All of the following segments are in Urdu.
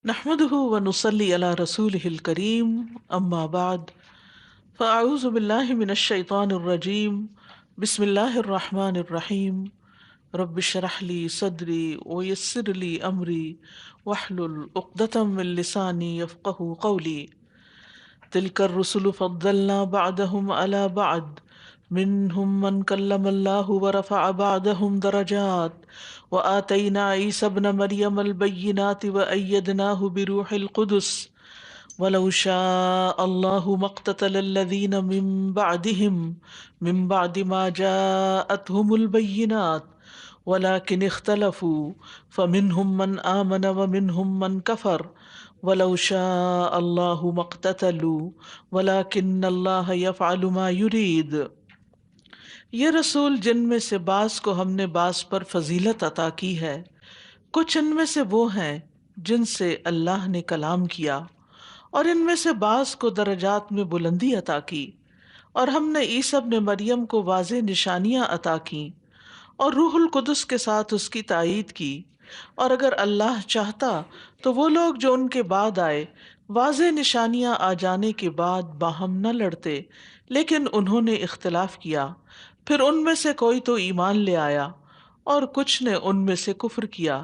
نحمده ونصلي على رسوله الكريم أما بعد فأعوذ بالله من الشيطان الرجيم بسم الله الرحمن الرحيم رب اشرح لي صدري ويسر لي أمري واحلل عقدة من لساني يفقه قولي تلك الرسل فضلنا بعدهم على بعد منهم من كلم الله ورفع بعدهم درجات وآتينا عيسى ابن مريم البينات وأيدناه بروح القدس ولو شاء الله ما اقتتل الذين من بعد ما جاءتهم البينات ولكن اختلفوا فمنهم من آمن ومنهم من كفر ولو شاء الله ما اقتتلوا ولكن الله يفعل ما يريد۔ یہ رسول جن میں سے بعض کو ہم نے بعض پر فضیلت عطا کی ہے، کچھ ان میں سے وہ ہیں جن سے اللہ نے کلام کیا، اور ان میں سے بعض کو درجات میں بلندی عطا کی، اور ہم نے عیسیٰ ابن مریم کو واضح نشانیاں عطا کیں اور روح القدس کے ساتھ اس کی تائید کی۔ اور اگر اللہ چاہتا تو وہ لوگ جو ان کے بعد آئے واضح نشانیاں آ جانے کے بعد باہم نہ لڑتے، لیکن انہوں نے اختلاف کیا۔ پھر ان میں سے کوئی تو ایمان لے آیا اور کچھ نے ان میں سے کفر کیا۔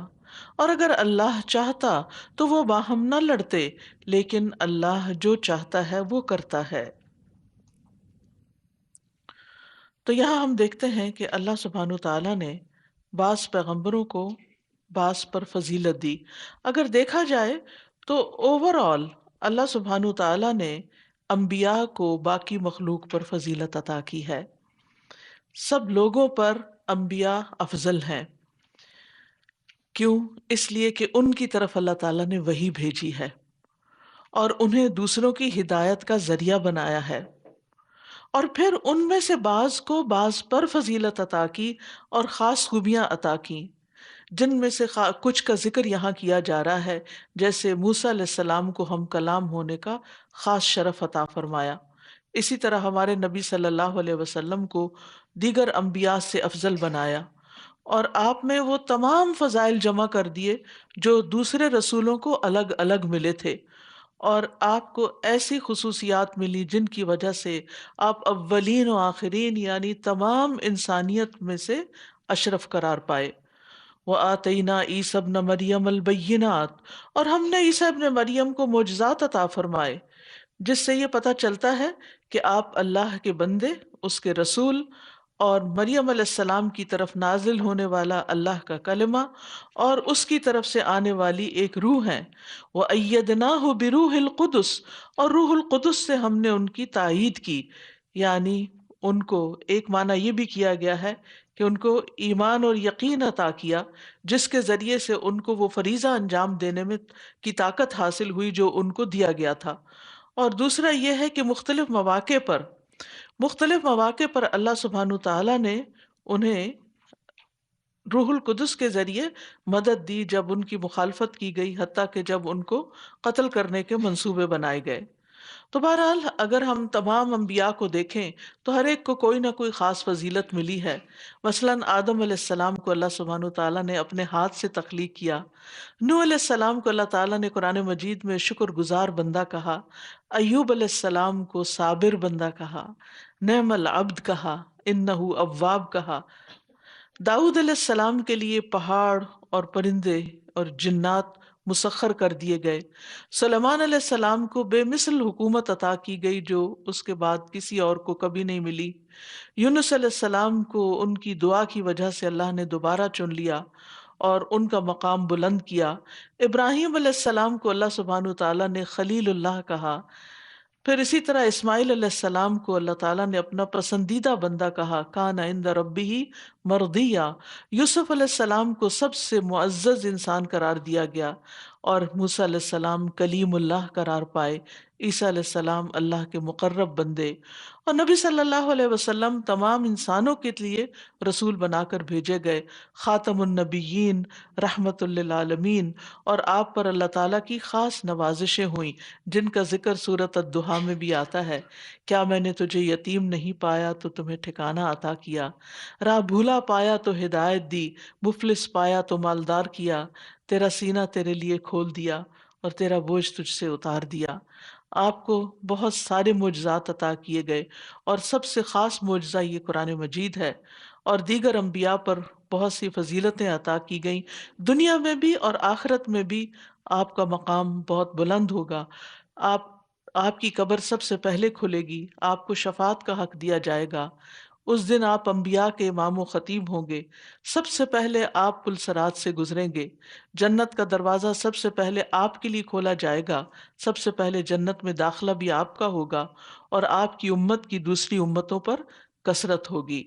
اور اگر اللہ چاہتا تو وہ باہم نہ لڑتے، لیکن اللہ جو چاہتا ہے وہ کرتا ہے۔ تو یہاں ہم دیکھتے ہیں کہ اللہ سبحانہ تعالیٰ نے بعض پیغمبروں کو بعض پر فضیلت دی۔ اگر دیکھا جائے تو اوور آل اللہ سبحانہ تعالیٰ نے انبیاء کو باقی مخلوق پر فضیلت عطا کی ہے۔ سب لوگوں پر انبیاء افضل ہیں۔ کیوں؟ اس لیے کہ ان کی طرف اللہ تعالیٰ نے وحی بھیجی ہے اور انہیں دوسروں کی ہدایت کا ذریعہ بنایا ہے، اور پھر ان میں سے بعض کو بعض پر فضیلت عطا کی اور خاص خوبیاں عطا کی، جن میں سے کچھ کا ذکر یہاں کیا جا رہا ہے، جیسے موسیٰ علیہ السلام کو ہم کلام ہونے کا خاص شرف عطا فرمایا۔ اسی طرح ہمارے نبی صلی اللہ علیہ وسلم کو دیگر انبیاء سے افضل بنایا، اور آپ میں وہ تمام فضائل جمع کر دیے جو دوسرے رسولوں کو الگ الگ ملے تھے، اور آپ کو ایسی خصوصیات ملی جن کی وجہ سے آپ اولین و آخرین یعنی تمام انسانیت میں سے اشرف قرار پائے۔ وَآتَيْنَا عِيسَى ابْنَ مَرْيَمَ الْبَيِّنَاتِ، اور ہم نے عیسیٰ ابن مریم کو معجزات عطا فرمائے، جس سے یہ پتہ چلتا ہے کہ آپ اللہ کے بندے، اس کے رسول، اور مریم علیہ السلام کی طرف نازل ہونے والا اللہ کا کلمہ اور اس کی طرف سے آنے والی ایک روح ہیں۔ وَأَيَّدْنَاهُ بِرُوحِ الْقُدُسِ، اور روح القدس سے ہم نے ان کی تائید کی، یعنی ان کو ایک معنی یہ بھی کیا گیا ہے کہ ان کو ایمان اور یقین عطا کیا، جس کے ذریعے سے ان کو وہ فریضہ انجام دینے میں کی طاقت حاصل ہوئی جو ان کو دیا گیا تھا۔ اور دوسرا یہ ہے کہ مختلف مواقع پر اللہ سبحانہ تعالیٰ نے انہیں روح القدس کے ذریعے مدد دی جب ان کی مخالفت کی گئی، حتیٰ کہ جب ان کو قتل کرنے کے منصوبے بنائے گئے۔ تو بہرحال اگر ہم تمام انبیاء کو دیکھیں تو ہر ایک کو کوئی نہ کوئی خاص فضیلت ملی ہے۔ مثلاً آدم علیہ السلام کو اللہ سبحانہ تعالیٰ نے اپنے ہاتھ سے تخلیق کیا، نوح علیہ السلام کو اللہ تعالیٰ نے قرآن مجید میں شکر گزار بندہ کہا، ایوب علیہ السلام کو صابر بندہ کہا، نعم العبد کہا، انہ اواب کہا، داؤد علیہ السلام کے لیے پہاڑ اور پرندے اور جنات مسخر کر دیے گئے، سلیمان علیہ السلام کو بے مثل حکومت عطا کی گئی جو اس کے بعد کسی اور کو کبھی نہیں ملی، یونس علیہ السلام کو ان کی دعا کی وجہ سے اللہ نے دوبارہ چن لیا اور ان کا مقام بلند کیا، ابراہیم علیہ السلام کو اللہ سبحانہ تعالیٰ نے خلیل اللہ کہا، پھر اسی طرح اسماعیل علیہ السلام کو اللہ تعالیٰ نے اپنا پسندیدہ بندہ کہا، کان عند ربہ مرضیہ، یوسف علیہ السلام کو سب سے معزز انسان قرار دیا گیا اور موسیٰ علیہ السلام کلیم اللہ قرار پائے، عیسیٰ علیہ السلام اللہ کے مقرب بندے، اور نبی صلی اللہ علیہ وسلم تمام انسانوں کے لیے رسول بنا کر بھیجے گئے، خاتم النبیین، رحمت للعالمین، اور آپ پر اللہ تعالیٰ کی خاص نوازشیں ہوئیں جن کا ذکر سورۃ الضحیٰ میں بھی آتا ہے۔ کیا میں نے تجھے یتیم نہیں پایا تو تمہیں ٹھکانہ عطا کیا، راہ بھولا پایا تو ہدایت دی، مفلس پایا تو مالدار کیا، تیرا سینہ تیرے لیے کھول دیا، اور تیرا بوجھ تجھ سے اتار دیا۔ آپ کو بہت سارے معجزات عطا کیے گئے، اور سب سے خاص معجزہ یہ قرآن مجید ہے، اور دیگر انبیاء پر بہت سی فضیلتیں عطا کی گئیں، دنیا میں بھی اور آخرت میں بھی آپ کا مقام بہت بلند ہوگا۔ آپ آپ کی قبر سب سے پہلے کھلے گی، آپ کو شفاعت کا حق دیا جائے گا، اس دن آپ انبیاء کے امام و خطیب ہوں گے، سب سے پہلے آپ پل صراط سے گزریں گے، جنت کا دروازہ سب سے پہلے آپ کے لیے کھولا جائے گا، سب سے پہلے جنت میں داخلہ بھی آپ کا ہوگا، اور آپ کی امت کی دوسری امتوں پر کثرت ہوگی۔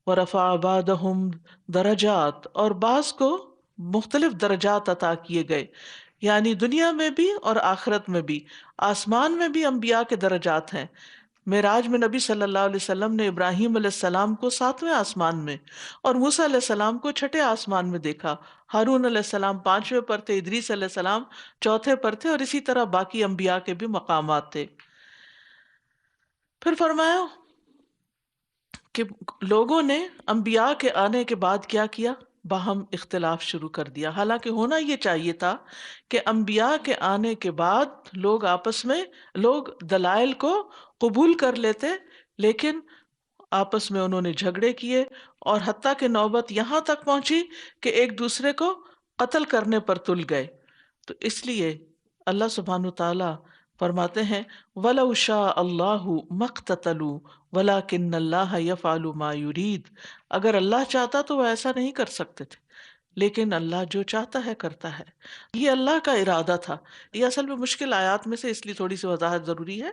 وَرَفَعَ بَعْضَهُمْ درجات، اور بعض کو مختلف درجات عطا کیے گئے، یعنی دنیا میں بھی اور آخرت میں بھی۔ آسمان میں بھی انبیاء کے درجات ہیں۔ معراج میں نبی صلی اللہ علیہ وسلم نے ابراہیم علیہ السلام کو 7ویں آسمان میں، اور موسیٰ علیہ السلام کو 6 آسمان میں دیکھا، ہارون علیہ السلام 5ویں پر تھے، ادریس علیہ السلام 4تھے پر تھے، اور اسی طرح باقی انبیاء کے بھی مقامات تھے۔ پھر فرمایا کہ لوگوں نے انبیاء کے آنے کے بعد کیا کیا؟ باہم اختلاف شروع کر دیا، حالانکہ ہونا یہ چاہیے تھا کہ انبیاء کے آنے کے بعد لوگ آپس میں دلائل کو قبول کر لیتے، لیکن آپس میں انہوں نے جھگڑے کیے، اور حتیٰ کہ نوبت یہاں تک پہنچی کہ ایک دوسرے کو قتل کرنے پر تل گئے۔ تو اس لیے اللہ سبحانہ تعالی فرماتے ہیں وَلَوْ شَاءَ اللَّهُ مَا اقْتَتَلُوا وَلَٰكِنَّ اللَّهَ يَفْعَلُ مَا يُرِيدُ، اگر اللہ چاہتا تو وہ ایسا نہیں کر سکتے تھے، لیکن اللہ جو چاہتا ہے کرتا ہے۔ یہ اللہ کا ارادہ تھا۔ یہ اصل میں مشکل آیات میں سے، اس لیے تھوڑی سی وضاحت ضروری ہے۔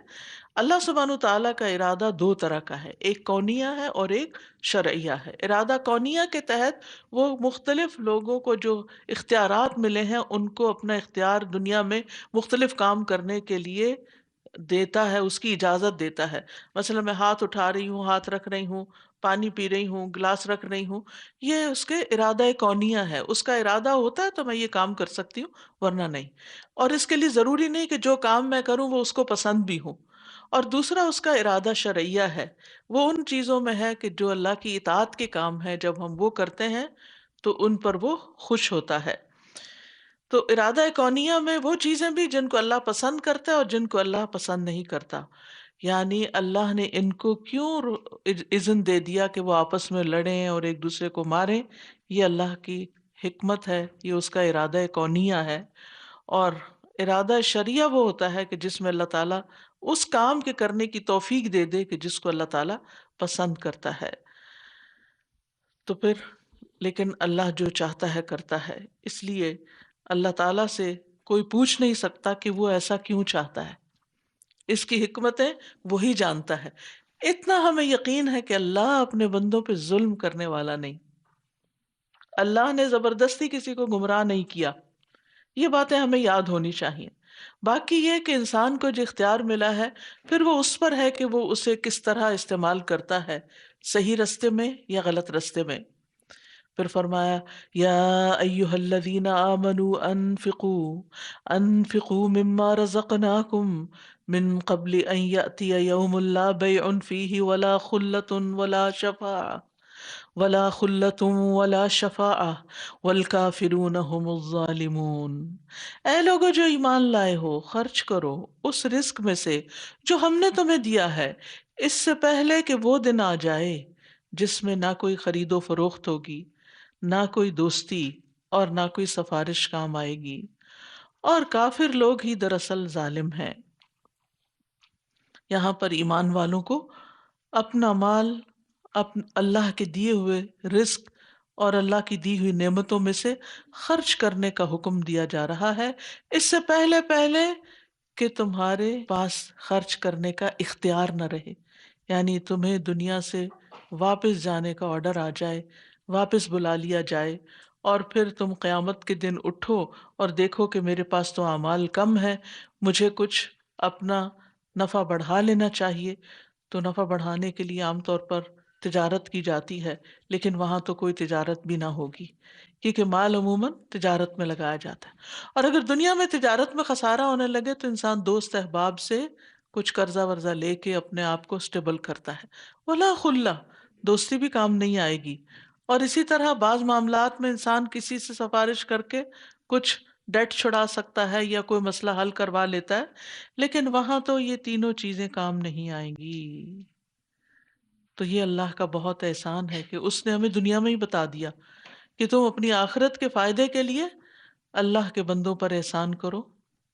اللہ سبحانہ تعالیٰ کا ارادہ دو طرح کا ہے، ایک کونیہ ہے اور ایک شرعیہ ہے۔ ارادہ کونیہ کے تحت وہ مختلف لوگوں کو جو اختیارات ملے ہیں ان کو اپنا اختیار دنیا میں مختلف کام کرنے کے لیے دیتا ہے، اس کی اجازت دیتا ہے۔ مثلا میں ہاتھ اٹھا رہی ہوں، ہاتھ رکھ رہی ہوں، پانی پی رہی ہوں، گلاس رکھ رہی ہوں، یہ اس کے ارادہ کونیہ ہے۔ اس کا ارادہ ہوتا ہے تو میں یہ کام کر سکتی ہوں، ورنہ نہیں۔ اور اس کے لیے ضروری نہیں کہ جو کام میں کروں وہ اس کو پسند بھی ہو۔ اور دوسرا اس کا ارادہ شرعیہ ہے، وہ ان چیزوں میں ہے کہ جو اللہ کی اطاعت کے کام ہے، جب ہم وہ کرتے ہیں تو ان پر وہ خوش ہوتا ہے۔ تو ارادہ کونیہ میں وہ چیزیں بھی جن کو اللہ پسند کرتا ہے اور جن کو اللہ پسند نہیں کرتا، یعنی اللہ نے ان کو کیوں اذن دے دیا کہ وہ آپس میں لڑیں اور ایک دوسرے کو ماریں، یہ اللہ کی حکمت ہے، یہ اس کا ارادہ کونیہ ہے۔ اور ارادہ شرعیہ وہ ہوتا ہے کہ جس میں اللہ تعالیٰ اس کام کے کرنے کی توفیق دے دے کہ جس کو اللہ تعالیٰ پسند کرتا ہے۔ تو پھر لیکن اللہ جو چاہتا ہے کرتا ہے، اس لیے اللہ تعالیٰ سے کوئی پوچھ نہیں سکتا کہ وہ ایسا کیوں چاہتا ہے، اس کی حکمتیں وہی جانتا ہے۔ اتنا ہمیں یقین ہے کہ اللہ اپنے بندوں پہ ظلم کرنے والا نہیں، اللہ نے زبردستی کسی کو گمراہ نہیں کیا، یہ باتیں ہمیں یاد ہونی چاہیے۔ باقی یہ کہ انسان کو جو اختیار ملا ہے پھر وہ اس پر ہے کہ وہ اسے کس طرح استعمال کرتا ہے، صحیح رستے میں یا غلط رستے میں۔ پھر فرمایا یا ایہا الذین آمنوا انفقوا مما رزقناکم من قبل ان یأتی یوم لا بیع فیہ ولا خلۃ ولا شفاعہ والکافرون هم الظالمون۔ اے لوگو جو ایمان لائے ہو، خرچ کرو اس رزق میں سے جو ہم نے تمہیں دیا ہے، اس سے پہلے کہ وہ دن آ جائے جس میں نہ کوئی خرید و فروخت ہوگی، نہ کوئی دوستی، اور نہ کوئی سفارش کام آئے گی، اور کافر لوگ ہی دراصل ظالم ہیں۔ یہاں پر ایمان والوں کو اپنا مال اللہ کے دیے ہوئے رزق اور اللہ کی دی ہوئی نعمتوں میں سے خرچ کرنے کا حکم دیا جا رہا ہے، اس سے پہلے کہ تمہارے پاس خرچ کرنے کا اختیار نہ رہے، یعنی تمہیں دنیا سے واپس جانے کا آرڈر آ جائے، واپس بلا لیا جائے، اور پھر تم قیامت کے دن اٹھو اور دیکھو کہ میرے پاس تو اعمال کم ہے، مجھے کچھ اپنا نفع بڑھا لینا چاہیے۔ تو نفع بڑھانے کے لیے عام طور پر تجارت کی جاتی ہے، لیکن وہاں تو کوئی تجارت بھی نہ ہوگی، کیونکہ مال عموماً تجارت میں لگایا جاتا ہے۔ اور اگر دنیا میں تجارت میں خسارہ ہونے لگے تو انسان دوست احباب سے کچھ قرضہ ورزہ لے کے اپنے آپ کو سٹیبل کرتا ہے، ولا خلا، دوستی بھی کام نہیں آئے گی۔ اور اسی طرح بعض معاملات میں انسان کسی سے سفارش کر کے کچھ ڈیٹ چھڑا سکتا ہے یا کوئی مسئلہ حل کروا لیتا ہے، لیکن وہاں تو یہ تینوں چیزیں کام نہیں آئیں گی۔ تو یہ اللہ کا بہت احسان ہے کہ اس نے ہمیں دنیا میں ہی بتا دیا کہ تم اپنی آخرت کے فائدے کے لیے اللہ کے بندوں پر احسان کرو،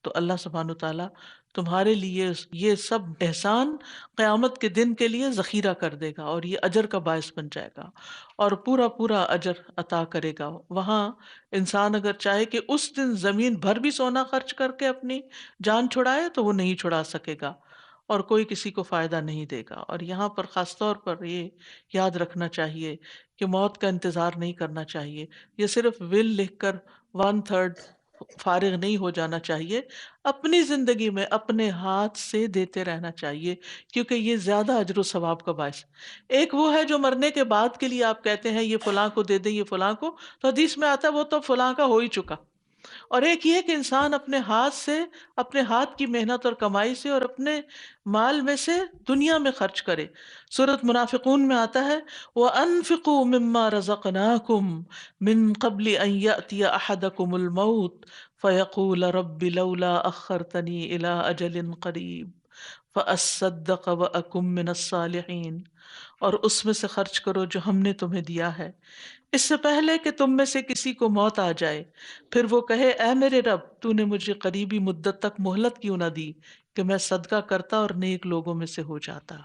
تو اللہ سبحانہ تعالیٰ تمہارے لیے یہ سب احسان قیامت کے دن کے لیے ذخیرہ کر دے گا، اور یہ اجر کا باعث بن جائے گا، اور پورا پورا اجر عطا کرے گا۔ وہاں انسان اگر چاہے کہ اس دن زمین بھر بھی سونا خرچ کر کے اپنی جان چھڑائے تو وہ نہیں چھڑا سکے گا، اور کوئی کسی کو فائدہ نہیں دے گا۔ اور یہاں پر خاص طور پر یہ یاد رکھنا چاہیے کہ موت کا انتظار نہیں کرنا چاہیے، یہ صرف ول لکھ کر 1/3 فارغ نہیں ہو جانا چاہیے، اپنی زندگی میں اپنے ہاتھ سے دیتے رہنا چاہیے، کیونکہ یہ زیادہ اجر و ثواب کا باعث ہے۔ ایک وہ ہے جو مرنے کے بعد کے لیے آپ کہتے ہیں یہ فلاں کو دے دیں، یہ فلاں کو، تو حدیث میں آتا ہے وہ تو فلاں کا ہو ہی چکا۔ اور ایک یہ کہ انسان اپنے ہاتھ سے، اپنے ہاتھ کی محنت اور کمائی سے اور اپنے مال میں سے دنیا میں خرچ کرے۔ سورۃ منافقون میں آتا ہے وَأَنفِقُوا مِمَّا رَزَقْنَاكُمْ مِن قَبْلِ أَن يَأْتِيَ أَحَدَكُمُ الْمَوْتُ فَيَقُولَ رَبِّ لَوْلَا أَخَّرْتَنِي إِلَىٰ أَجَلٍ قَرِيبٍ فَأَصَّدَّقَ وَأَكُن مِّنَ الصَّالِحِينَ۔ اور اس میں سے خرچ کرو جو ہم نے تمہیں دیا ہے، اس سے پہلے کہ تم میں سے کسی کو موت آ جائے، پھر وہ کہے اے میرے رب، تو نے مجھے قریبی مدت تک مہلت کیوں نہ دی کہ میں صدقہ کرتا اور نیک لوگوں میں سے ہو جاتا۔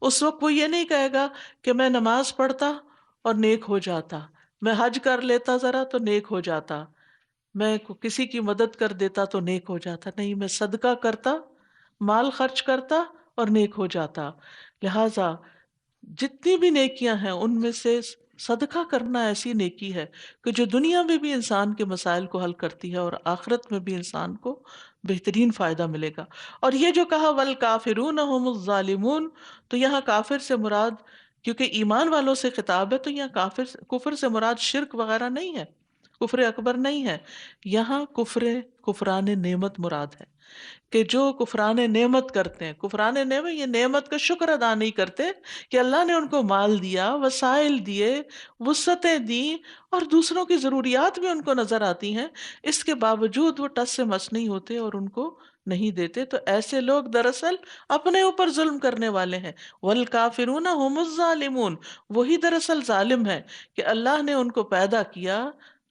اس وقت وہ یہ نہیں کہے گا کہ میں نماز پڑھتا اور نیک ہو جاتا، میں حج کر لیتا ذرا تو نیک ہو جاتا، میں کسی کی مدد کر دیتا تو نیک ہو جاتا۔ نہیں، میں صدقہ کرتا، مال خرچ کرتا اور نیک ہو جاتا۔ لہذا جتنی بھی نیکیاں ہیں ان میں سے صدقہ کرنا ایسی نیکی ہے کہ جو دنیا میں بھی انسان کے مسائل کو حل کرتی ہے اور آخرت میں بھی انسان کو بہترین فائدہ ملے گا۔ اور یہ جو کہا والکافرون هم الظالمون، تو یہاں کافر سے مراد، کیونکہ ایمان والوں سے خطاب ہے تو یہاں کفر سے مراد شرک وغیرہ نہیں ہے، کفر اکبر نہیں ہے، یہاں کفران نعمت مراد ہے، کہ جو کفران نعمت کرتے ہیں۔ کفران نعمت، یہ نعمت کا شکر ادا نہیں کرتے کہ اللہ نے ان کو مال دیا، وسائل دیے، وسعتیں دیں، اور دوسروں کی ضروریات بھی ان کو نظر آتی ہیں، اس کے باوجود وہ ٹس سے مس نہیں ہوتے اور ان کو نہیں دیتے۔ تو ایسے لوگ دراصل اپنے اوپر ظلم کرنے والے ہیں۔ والکافرون هم الظالمون، وہی دراصل ظالم ہے کہ اللہ نے ان کو پیدا کیا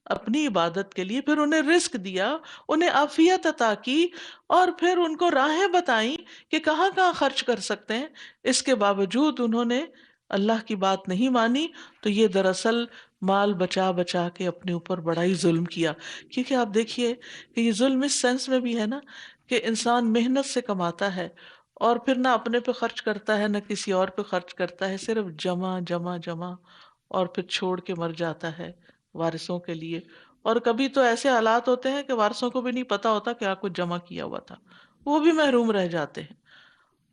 اپنی عبادت کے لیے، پھر انہیں رزق دیا، انہیں عافیت عطا کی، اور پھر ان کو راہیں بتائیں کہ کہاں کہاں خرچ کر سکتے ہیں، اس کے باوجود انہوں نے اللہ کی بات نہیں مانی۔ تو یہ دراصل مال بچا بچا کے اپنے اوپر بڑا ہی ظلم کیا، کیونکہ آپ دیکھیے کہ یہ ظلم اس سینس میں بھی ہے نا کہ انسان محنت سے کماتا ہے اور پھر نہ اپنے پہ خرچ کرتا ہے نہ کسی اور پہ خرچ کرتا ہے، صرف جمع جمع جمع، اور پھر چھوڑ کے مر جاتا ہے وارثوں کے لیے۔ اور کبھی تو ایسے حالات ہوتے ہیں کہ وارثوں کو بھی نہیں پتا ہوتا کیا کچھ جمع کیا ہوا تھا، وہ بھی محروم رہ جاتے ہیں۔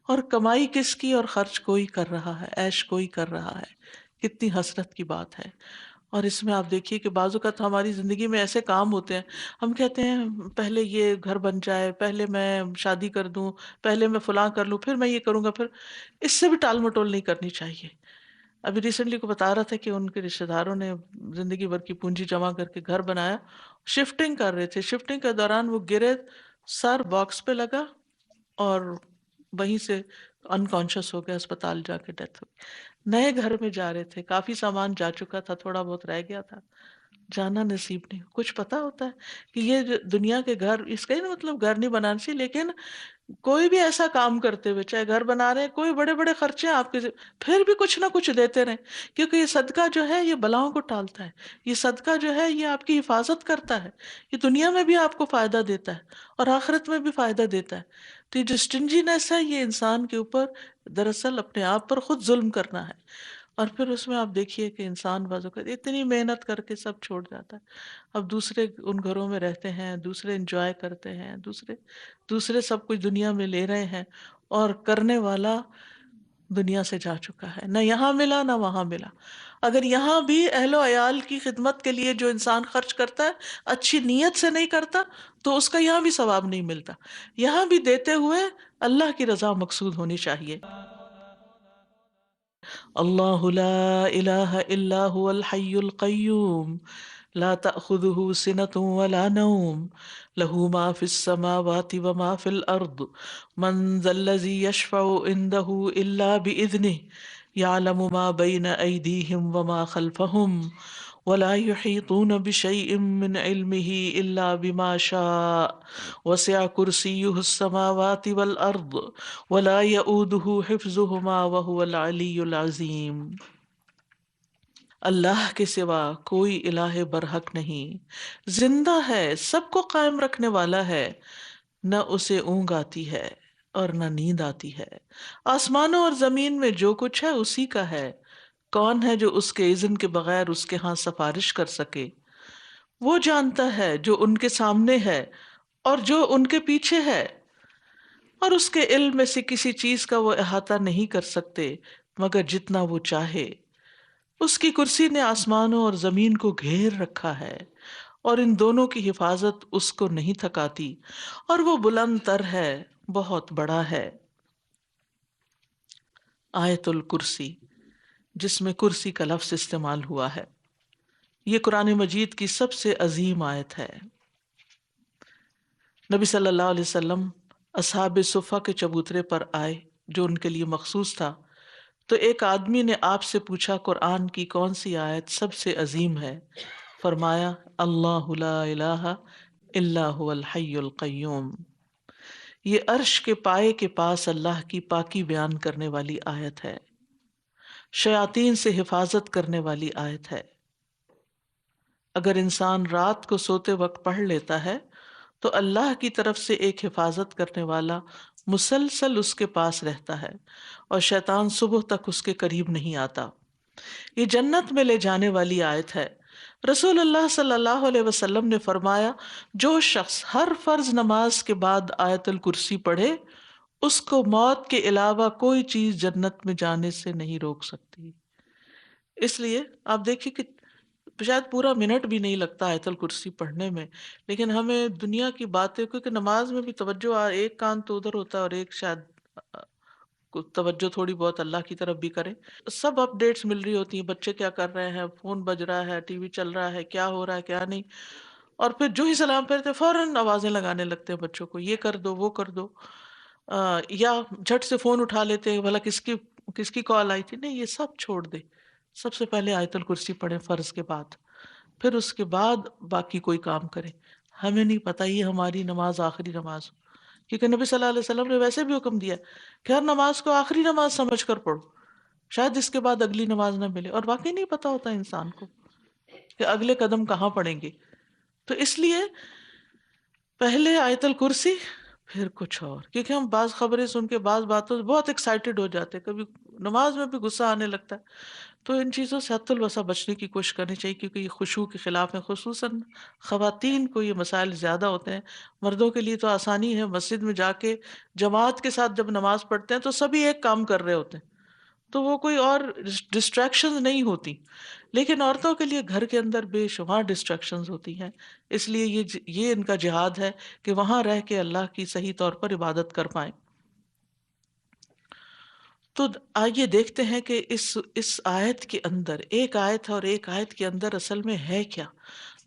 اور کمائی کس کی اور خرچ کوئی کر رہا ہے، عیش کوئی کر رہا ہے، کتنی حسرت کی بات ہے۔ اور اس میں آپ دیکھیے کہ بعض اوقات ہماری زندگی میں ایسے کام ہوتے ہیں، ہم کہتے ہیں پہلے یہ گھر بن جائے، پہلے میں شادی کر دوں، پہلے میں فلاں کر لوں، پھر میں یہ کروں گا، پھر اس سے بھی ٹال مٹول نہیں کرنی چاہیے۔ ابھی ریسنٹلی کو بتا رہا تھا کہ ان کے رشتہ داروں نے زندگی بھر کی پونجی جمع کر کے گھر بنایا، شفٹنگ کر رہے تھے، شفٹنگ کے دوران وہ گرے، سر باکس پہ لگا اور وہیں سے انکانشیس ہو گیا، اسپتال جا کے ڈیتھ ہوئی۔ نئے گھر میں جا رہے تھے، کافی سامان جا چکا تھا، تھوڑا بہت رہ گیا تھا، جانا نصیب نہیں۔ کچھ پتا ہوتا ہے کہ یہ جو دنیا کے گھر، اس کا ہی نا مطلب گھر نہیں بنانا چاہیے، لیکن کوئی بھی ایسا کام کرتے ہوئے، چاہے گھر بنا رہے ہیں، کوئی بڑے بڑے خرچے ہیں آپ کے، پھر بھی کچھ نہ کچھ دیتے رہیں، کیونکہ یہ صدقہ جو ہے یہ بلاؤں کو ٹالتا ہے، یہ صدقہ جو ہے یہ آپ کی حفاظت کرتا ہے، یہ دنیا میں بھی آپ کو فائدہ دیتا ہے اور آخرت میں بھی فائدہ دیتا ہے۔ تو یہ جو اسٹنجینس ہے یہ انسان کے اوپر دراصل اپنے آپ پر خود ظلم کرنا ہے۔ اور پھر اس میں آپ دیکھیے کہ انسان بازو کا اتنی محنت کر کے سب چھوڑ جاتا ہے، اب دوسرے ان گھروں میں رہتے ہیں، دوسرے انجوائے کرتے ہیں، دوسرے سب کچھ دنیا میں لے رہے ہیں، اور کرنے والا دنیا سے جا چکا ہے، نہ یہاں ملا نہ وہاں ملا۔ اگر یہاں بھی اہل و عیال کی خدمت کے لیے جو انسان خرچ کرتا ہے اچھی نیت سے نہیں کرتا تو اس کا یہاں بھی ثواب نہیں ملتا، یہاں بھی دیتے ہوئے اللہ کی رضا مقصود ہونی چاہیے۔ اللہ لا الہ الا هو الحی القیوم لا تأخذه سنة ولا نوم له ما في السماوات وما في الأرض من ذا الذي يشفع عنده إلا بإذنه يعلم ما بين أيديهم وما خلفهم ولا يحيطون بشيء من علمه إلا بما شاء وسع كرسيه السماوات والأرض ولا يؤوده حفظهما وهو العلي العظيم۔ اللہ کے سوا کوئی الہ برحق نہیں، زندہ ہے، سب کو قائم رکھنے والا ہے، نہ اسے اونگ آتی ہے اور نہ نیند آتی ہے۔ آسمانوں اور زمین میں جو کچھ ہے اسی کا ہے۔ کون ہے جو اس کے اذن کے بغیر اس کے ہاں سفارش کر سکے؟ وہ جانتا ہے جو ان کے سامنے ہے اور جو ان کے پیچھے ہے، اور اس کے علم میں سے کسی چیز کا وہ احاطہ نہیں کر سکتے مگر جتنا وہ چاہے۔ اس کی کرسی نے آسمانوں اور زمین کو گھیر رکھا ہے اور ان دونوں کی حفاظت اس کو نہیں تھکاتی، اور وہ بلند تر ہے، بہت بڑا ہے۔ آیت الکرسی، جس میں کرسی کا لفظ استعمال ہوا ہے، یہ قرآن مجید کی سب سے عظیم آیت ہے۔ نبی صلی اللہ علیہ وسلم اصحاب صفہ کے چبوترے پر آئے جو ان کے لیے مخصوص تھا، تو ایک آدمی نے آپ سے پوچھا قرآن کی کون سی آیت سب سے عظیم ہے؟ فرمایا اللہ لا الہ الا هو الحی القیوم۔ یہ عرش کے پائے کے پاس اللہ کی پاکی بیان کرنے والی آیت ہے، شیاطین سے حفاظت کرنے والی آیت ہے۔ اگر انسان رات کو سوتے وقت پڑھ لیتا ہے تو اللہ کی طرف سے ایک حفاظت کرنے والا مسلسل اس کے پاس رہتا ہے اور شیطان صبح تک اس کے قریب نہیں آتا۔ یہ جنت میں لے جانے والی آیت ہے۔ رسول اللہ صلی اللہ علیہ وسلم نے فرمایا، جو شخص ہر فرض نماز کے بعد آیت الکرسی پڑھے، اس کو موت کے علاوہ کوئی چیز جنت میں جانے سے نہیں روک سکتی۔ اس لیے آپ دیکھیے کہ شاید پورا منٹ بھی نہیں لگتا آیت الکرسی پڑھنے میں، لیکن ہمیں دنیا کی باتیں، کیونکہ نماز میں بھی توجہ ایک کان تو ادھر ہوتا ہے اور ایک شاید توجہ تھوڑی بہت اللہ کی طرف بھی کریں۔ سب اپ ڈیٹس مل رہی ہوتی ہیں، بچے کیا کر رہے ہیں، فون بج رہا ہے، ٹی وی چل رہا ہے، کیا ہو رہا ہے کیا نہیں، اور پھر جو ہی سلام پھرتے فوراً آوازیں لگانے لگتے ہیں بچوں کو، یہ کر دو وہ کر دو، یا جھٹ سے فون اٹھا لیتے ہیں، بھلا کس کی کال آئی تھی۔ نہیں، یہ سب چھوڑ دے، سب سے پہلے آیت الکرسی پڑھیں فرض کے بعد، پھر اس کے بعد باقی کوئی کام کریں۔ ہمیں نہیں پتہ یہ ہماری نماز آخری نماز ہو، کیونکہ نبی صلی اللہ علیہ وسلم نے ویسے بھی حکم دیا کہ ہر نماز کو آخری نماز سمجھ کر پڑھو، شاید اس کے بعد اگلی نماز نہ ملے، اور واقعی نہیں پتا ہوتا انسان کو کہ اگلے قدم کہاں پڑیں گے۔ تو اس لیے پہلے آیت الکرسی پھر کچھ اور، کیونکہ ہم بعض خبریں سن کے بعض باتوں سے بہت ایکسائٹیڈ ہو جاتے ہیں، کبھی نماز میں بھی غصہ آنے لگتا ہے، تو ان چیزوں سے حد الوسع بچنے کی کوشش کرنی چاہیے، کیونکہ یہ خشوع کے خلاف ہے۔ خصوصاً خواتین کو یہ مسائل زیادہ ہوتے ہیں، مردوں کے لیے تو آسانی ہے، مسجد میں جا کے جماعت کے ساتھ جب نماز پڑھتے ہیں تو سبھی ایک کام کر رہے ہوتے ہیں، تو وہ کوئی اور ڈسٹریکشنز نہیں ہوتی، لیکن عورتوں کے لیے گھر کے اندر بے شمار ڈسٹریکشنز ہوتی ہیں۔ اس لیے یہ ان کا جہاد ہے کہ وہاں رہ کے اللہ کی صحیح طور پر عبادت کر پائیں۔ تو آئیے دیکھتے ہیں کہ اس آیت کے اندر، ایک آیت ہے اور ایک آیت کے اندر اصل میں ہے کیا۔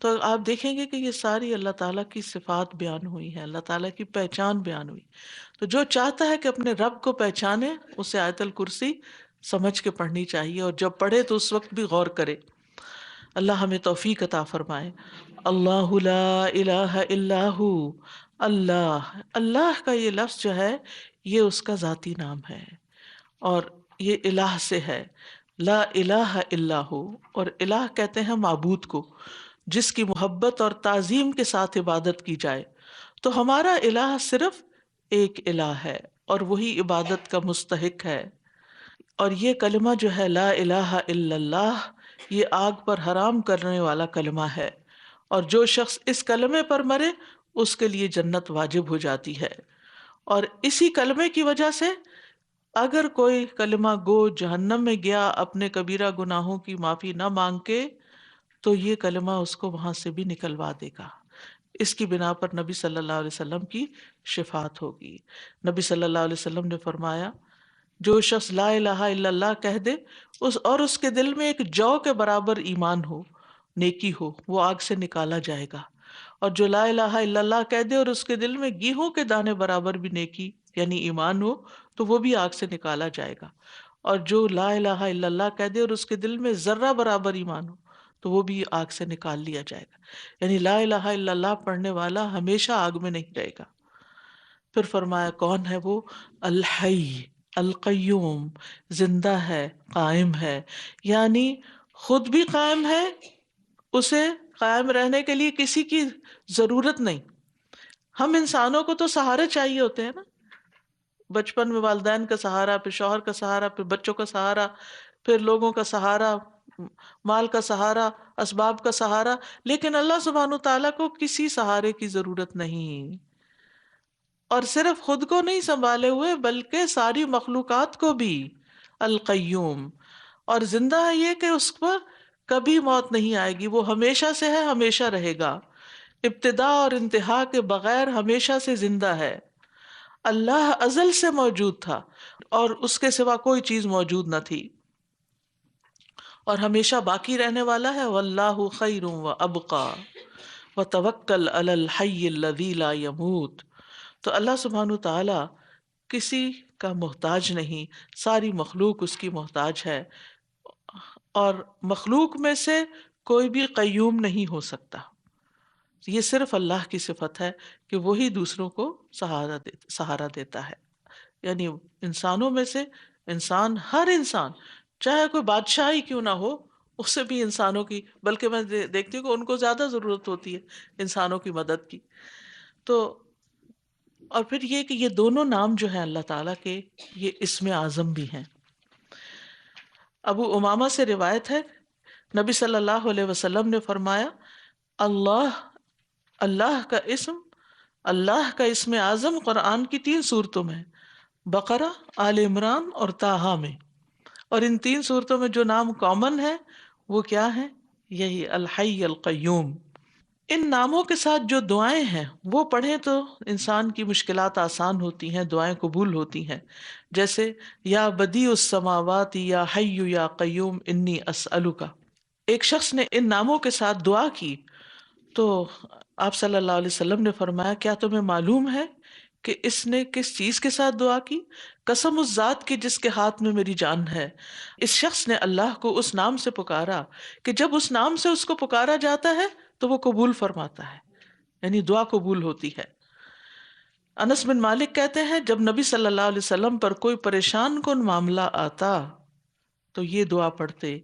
تو آپ دیکھیں گے کہ یہ ساری اللہ تعالیٰ کی صفات بیان ہوئی ہیں، اللہ تعالیٰ کی پہچان بیان ہوئی۔ تو جو چاہتا ہے کہ اپنے رب کو پہچانے، اسے آیت الکرسی سمجھ کے پڑھنی چاہیے، اور جب پڑھے تو اس وقت بھی غور کرے۔ اللہ ہمیں توفیق عطا فرمائے۔ اللہ لا الہ الا ہو، اللہ، اللہ کا یہ لفظ جو ہے یہ اس کا ذاتی نام ہے، اور یہ الہ سے ہے، لا الہ الا ہو، اور الہ کہتے ہیں معبود کو جس کی محبت اور تعظیم کے ساتھ عبادت کی جائے۔ تو ہمارا الہ صرف ایک الہ ہے اور وہی عبادت کا مستحق ہے۔ اور یہ کلمہ جو ہے لا الہ الا اللہ، یہ آگ پر حرام کرنے والا کلمہ ہے، اور جو شخص اس کلمے پر مرے اس کے لیے جنت واجب ہو جاتی ہے۔ اور اسی کلمے کی وجہ سے اگر کوئی کلمہ گو جہنم میں گیا اپنے کبیرہ گناہوں کی معافی نہ مانگ کے، تو یہ کلمہ اس کو وہاں سے بھی نکلوا دے گا۔ اس کی بنا پر نبی صلی اللہ علیہ وسلم کی شفاعت ہوگی۔ نبی صلی اللہ علیہ وسلم نے فرمایا، جو شخص لا الہ الا اللہ کہہ دے اور اس کے دل میں ایک جو کے برابر ایمان ہو نیکی ہو وہ آگ سے نکالا جائے گا، اور جو لا الہ الا اللہ کہہ دے اور اس کے دل میں گیہوں کے دانے برابر بھی نیکی یعنی ایمان ہو تو وہ بھی آگ سے نکالا جائے گا، اور جو لا الہ الا اللہ کہہ دے اور اس کے دل میں ذرہ برابر ایمان ہو تو وہ بھی آگ سے نکال لیا جائے گا، یعنی لا الہ الا اللہ پڑھنے والا ہمیشہ آگ میں نہیں رہے گا۔ پھر فرمایا کون ہے وہ؟ الحی القیوم، زندہ ہے، قائم ہے، یعنی خود بھی قائم ہے، اسے قائم رہنے کے لیے کسی کی ضرورت نہیں۔ ہم انسانوں کو تو سہارے چاہیے ہوتے ہیں نا، بچپن میں والدین کا سہارا، پھر شوہر کا سہارا، پھر بچوں کا سہارا، پھر لوگوں کا سہارا، مال کا سہارا، اسباب کا سہارا، لیکن اللہ سبحانہ تعالیٰ کو کسی سہارے کی ضرورت نہیں، اور صرف خود کو نہیں سنبھالے ہوئے بلکہ ساری مخلوقات کو بھی۔ القیوم، اور زندہ ہے یہ کہ اس پر کبھی موت نہیں آئے گی، وہ ہمیشہ سے ہے، ہمیشہ رہے گا، ابتدا اور انتہا کے بغیر ہمیشہ سے زندہ ہے۔ اللہ ازل سے موجود تھا اور اس کے سوا کوئی چیز موجود نہ تھی، اور ہمیشہ باقی رہنے والا ہے۔ واللہ خیر و ابقا وتوکل علی الحی الذی لا یموت۔ تو اللہ سبحانہ تعالی کسی کا محتاج نہیں، ساری مخلوق اس کی محتاج ہے، اور مخلوق میں سے کوئی بھی قیوم نہیں ہو سکتا۔ یہ صرف اللہ کی صفت ہے کہ وہی دوسروں کو سہارا دیتا ہے، یعنی انسانوں میں سے انسان، ہر انسان چاہے کوئی بادشاہ ہی کیوں نہ ہو، اسے بھی انسانوں کی، بلکہ میں دیکھتی ہوں کہ ان کو زیادہ ضرورت ہوتی ہے انسانوں کی مدد کی۔ تو اور پھر یہ کہ یہ دونوں نام جو ہیں اللہ تعالیٰ کے، یہ اسم اعظم بھی ہیں۔ ابو امامہ سے روایت ہے، نبی صلی اللہ علیہ وسلم نے فرمایا، اللہ اللہ کا اسم، اللہ کا اسم اعظم قرآن کی 3 صورتوں میں، بقرہ، آل عمران اور طٰہٰ میں، اور ان 3 صورتوں میں جو نام کامن ہے وہ کیا ہے؟ یہی الحی القیوم۔ ان ناموں کے ساتھ جو دعائیں ہیں وہ پڑھیں تو انسان کی مشکلات آسان ہوتی ہیں، دعائیں قبول ہوتی ہیں، جیسے یا بدیع السماوات یا حی یا قیوم انی اسألک۔ ایک شخص نے ان ناموں کے ساتھ دعا کی تو آپ صلی اللہ علیہ وسلم نے فرمایا، کیا تمہیں معلوم ہے کہ اس نے کس چیز کے ساتھ دعا کی؟ قسم اس ذات کی جس کے ہاتھ میں میری جان ہے، اس شخص نے اللہ کو اس نام سے پکارا کہ جب اس نام سے اس کو پکارا جاتا ہے تو وہ قبول فرماتا ہے، یعنی دعا قبول ہوتی ہے۔ انس بن مالک کہتے ہیں جب نبی صلی اللہ علیہ وسلم پر کوئی پریشان کن معاملہ آتا تو یہ دعا پڑھتے،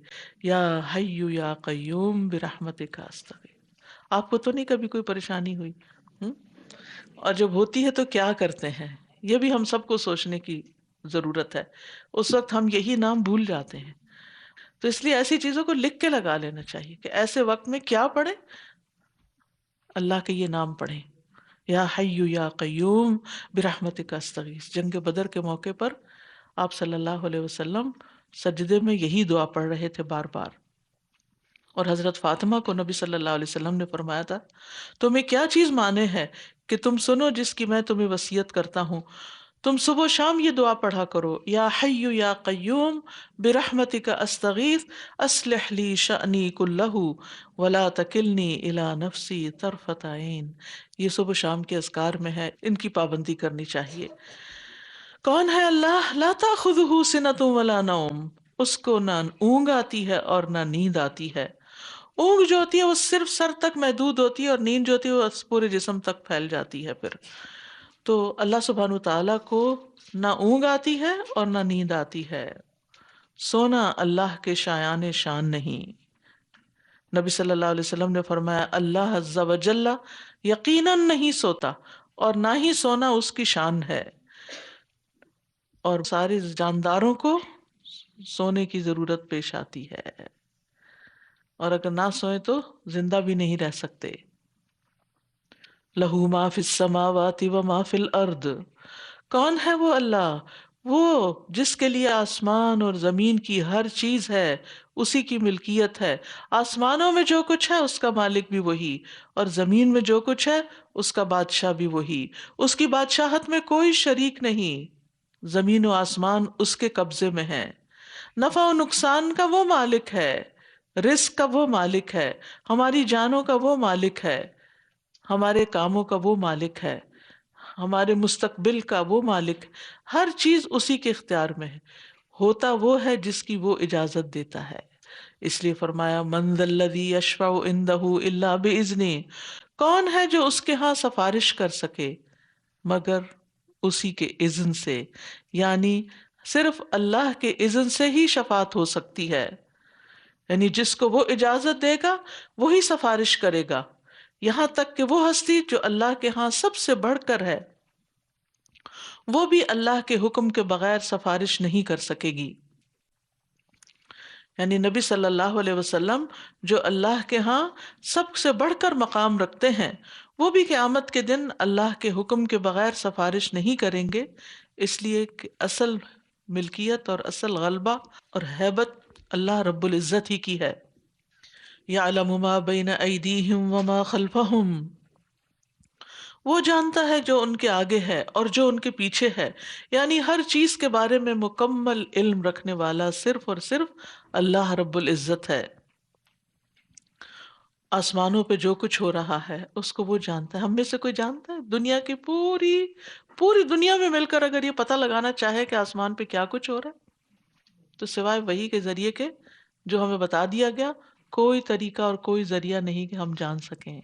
یا حی یا قیوم برحمتک استغیث۔ آپ کو تو نہیں کبھی کوئی پریشانی ہوئی؟ ہم؟ اور جب ہوتی ہے تو کیا کرتے ہیں، یہ بھی ہم سب کو سوچنے کی ضرورت ہے۔ اس وقت ہم یہی نام بھول جاتے ہیں، تو اس لیے ایسی چیزوں کو لکھ کے لگا لینا چاہیے کہ ایسے وقت میں کیا پڑھیں، اللہ کے یہ نام پڑھیں، یا حی یا قیوم برحمتک استغیث۔ جنگ بدر کے موقع پر آپ صلی اللہ علیہ وسلم سجدے میں یہی دعا پڑھ رہے تھے بار بار، اور حضرت فاطمہ کو نبی صلی اللہ علیہ وسلم نے فرمایا تھا، تمہیں کیا چیز مانے ہے کہ تم سنو جس کی میں تمہیں وصیت کرتا ہوں، تم صبح و شام یہ دعا پڑھا کرو، یا حی یا قیوم برحمتک استغیث اصلح لی شأنی کلہ ولا تکلنی الی نفسی طرفۃ عین۔ یہ صبح و شام کے اذکار میں ہے، ان کی پابندی کرنی چاہیے۔ کون ہے اللہ؟ لا تأخذہ سنۃ ولا نوم، اس کو نہ اونگ آتی ہے اور نہ نیند آتی ہے۔ اونگ جو ہوتی ہے وہ صرف سر تک محدود ہوتی ہے، اور نیند جو ہوتی ہے وہ پورے جسم تک پھیل جاتی ہے۔ پھر تو اللہ سبحانہ تعالیٰ کو نہ اونگ آتی ہے اور نہ نیند آتی ہے، سونا اللہ کے شایان شان نہیں۔ نبی صلی اللہ علیہ وسلم نے فرمایا، اللہ عز و جل یقیناً نہیں سوتا اور نہ ہی سونا اس کی شان ہے، اور سارے جانداروں کو سونے کی ضرورت پیش آتی ہے، اور اگر نہ سوئے تو زندہ بھی نہیں رہ سکتے۔ لہو ما فی السماوات و ما فی الارض، کون ہے وہ اللہ؟ وہ جس کے لیے آسمان اور زمین کی ہر چیز ہے، اسی کی ملکیت ہے۔ آسمانوں میں جو کچھ ہے اس کا مالک بھی وہی، اور زمین میں جو کچھ ہے اس کا بادشاہ بھی وہی، اس کی بادشاہت میں کوئی شریک نہیں، زمین و آسمان اس کے قبضے میں ہے۔ نفع و نقصان کا وہ مالک ہے رزق کا وہ مالک ہے، ہماری جانوں کا وہ مالک ہے، ہمارے کاموں کا وہ مالک ہے، ہمارے مستقبل کا وہ مالک، ہر چیز اسی کے اختیار میں ہے، ہوتا وہ ہے جس کی وہ اجازت دیتا ہے۔ اس لیے فرمایا من ذا الذی یشفع عندہ الا باذنہ، کون ہے جو اس کے ہاں سفارش کر سکے مگر اسی کے اذن سے، یعنی صرف اللہ کے اذن سے ہی شفاعت ہو سکتی ہے، یعنی جس کو وہ اجازت دے گا وہی سفارش کرے گا، یہاں تک کہ وہ ہستی جو اللہ کے ہاں سب سے بڑھ کر ہے وہ بھی اللہ کے حکم کے بغیر سفارش نہیں کر سکے گی۔ یعنی نبی صلی اللہ علیہ وسلم جو اللہ کے ہاں سب سے بڑھ کر مقام رکھتے ہیں، وہ بھی قیامت کے دن اللہ کے حکم کے بغیر سفارش نہیں کریں گے، اس لیے کہ اصل ملکیت اور اصل غلبہ اور ہیبت اللہ رب العزت ہی کی ہے۔ یعلم ما بین ایدیہم وما خلفہم، وہ جانتا ہے جو ان کے آگے ہے اور جو ان کے پیچھے ہے، یعنی ہر چیز کے بارے میں مکمل علم رکھنے والا صرف اور صرف اللہ رب العزت ہے۔ آسمانوں پہ جو کچھ ہو رہا ہے اس کو وہ جانتا ہے، ہم میں سے کوئی جانتا ہے؟ دنیا کی پوری پوری دنیا میں مل کر اگر یہ پتہ لگانا چاہے کہ آسمان پہ کیا کچھ ہو رہا ہے تو سوائے وحی کے ذریعے کے جو ہمیں بتا دیا گیا، کوئی طریقہ اور کوئی ذریعہ نہیں کہ ہم جان سکیں۔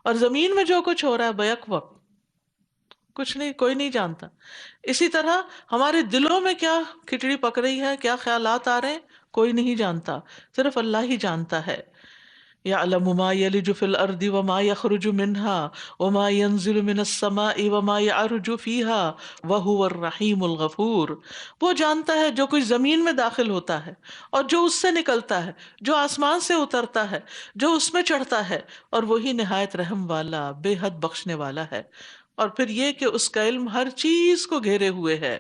اور زمین میں جو کچھ ہو رہا ہے بیک وقت کچھ نہیں، کوئی نہیں جانتا۔ اسی طرح ہمارے دلوں میں کیا کھچڑی پک رہی ہے، کیا خیالات آ رہے ہیں، کوئی نہیں جانتا، صرف اللہ ہی جانتا ہے۔ یعلم ما یلج فی الارض وما یخرج منها وما ينزل من السماء وما يعرج فیها وهو الرحیم الغفور، وہ جانتا ہے جو کچھ زمین میں داخل ہوتا ہے اور جو اس سے نکلتا ہے، جو آسمان سے اترتا ہے، جو اس میں چڑھتا ہے، اور وہی نہایت رحم والا بے حد بخشنے والا ہے۔ اور پھر یہ کہ اس کا علم ہر چیز کو گھیرے ہوئے ہے،